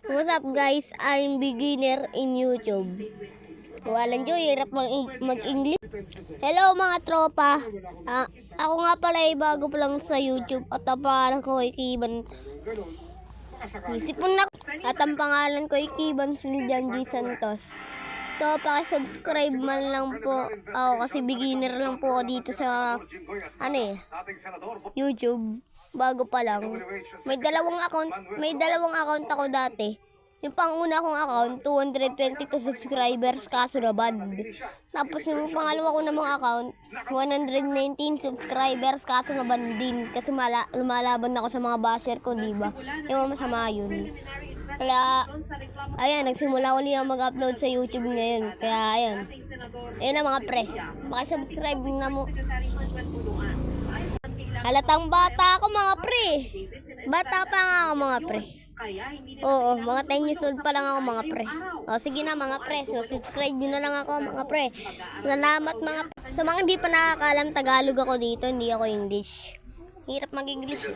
What's up guys? I'm beginner in YouTube. Walang Diyo, hirap mag-English. Hello mga tropa. Ako nga pala ay bago pa lang sa YouTube at ang pangalan ko ay Kiban. Isipon na at ang pangalan ko ay Kiban Siljan G. Santos. So, paki-subscribe man lang po ako kasi beginner lang po ako dito sa YouTube. Bago pa lang. May dalawang account ako dati. Yung panguna kong account, 222 subscribers kaso na bad. Tapos yung pangalawa ko namang account, 119 subscribers kaso na bad din. Kasi lumalaban ako sa mga basher ko, diba? Yung masama yun. Kaya, ayan, nagsimula ulit ako mag-upload sa YouTube ngayon. Kaya, ayan. Ayan na mga pre. Makisubscribe na mo. Halatang bata ako mga pre. Bata pa nga ako mga pre. Oo, mga 10 years old pa lang ako mga pre. O sige na mga pre, so subscribe nyo na lang ako mga pre. Salamat mga pre. Sa mga hindi pa nakakalam, Tagalog ako dito, hindi ako English. Hirap mag-English.